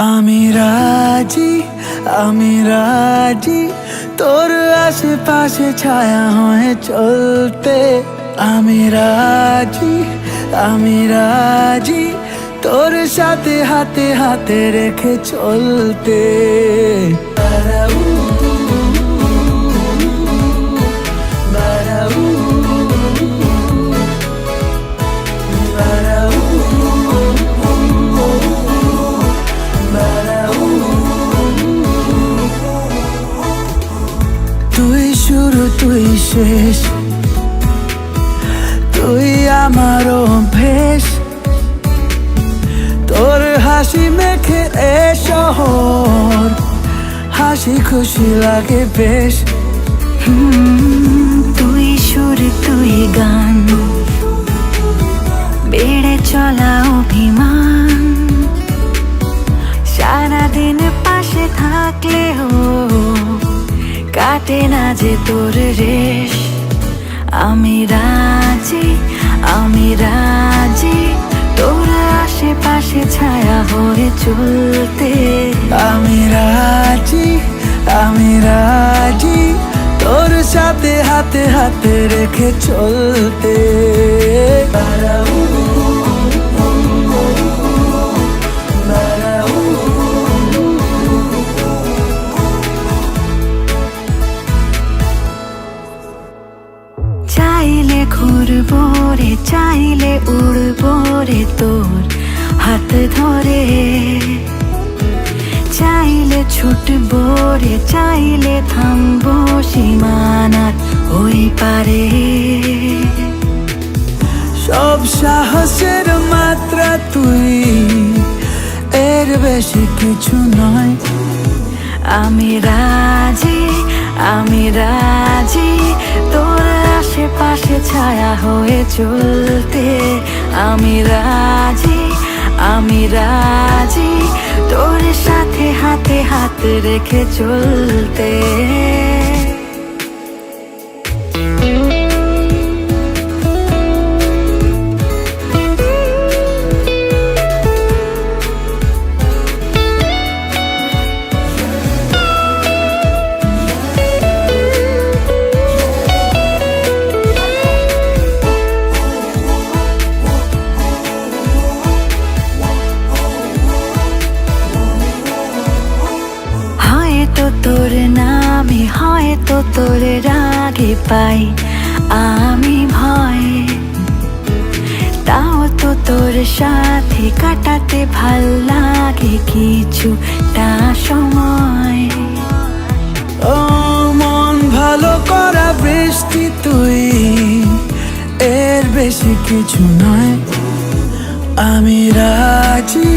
আমি রাজি, আমি রাজি তোর আশেপাশে ছায়া হয়ে চলতে। আমি রাজি, আমি রাজি তোর সাথে হাতে হাতে রেখে চলতে। তুই শুরু তুই শেষ, তুই আমার অভ্যেস। তোর হাসি মেখে এ শহর, হাসি খুশি লাগে বেশ। তুই সুর তুই গান, বেড়ে চলা অভিমান। সারাদিন পাশে থাকলেও কাটে না যে তোর রেশ। আমি রাজি, আমি রাজি তোর আশেপাশে ছায়া হয়ে চলতে। আমি রাজি, আমি রাজি তোর সাথে হাতে হাতে রেখে চলতে। চাইলে ঘুরবো রে, চাইলে উড়বো রে তোর হাত ধরে। চাইলে ছুটবো রে, চাইলে থামবো সীমানার ওই পারে। সব সাহসের মাত্রা তুই, এর বেশি কিছু নয়। আমি রাজি, আমি রাজি তোর আশেপাশে ছায়া হয়ে চলতে। আমি রাজি, আমি রাজি তোর সাথে হাতে হাত রেখে চলতে। হয়তো তোর নামে, হয়তো তোর রাগে পাই আমি ভয়। তাও তো তোর সাথে কাটাতে ভাল লাগে কিছুটা সময়। ও মন ভালো করা বৃষ্টি তুই, এর বেশি কিছু নয়। আমি রাজি,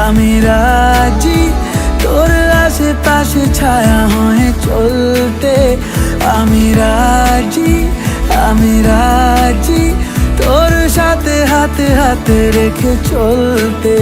আমি রাজি তোর আশেপাশে ছায়া হয়ে চলতে। আমি রাজি, আমি রাজি তোর সাথে হাতে হাতে রেখে চলতে।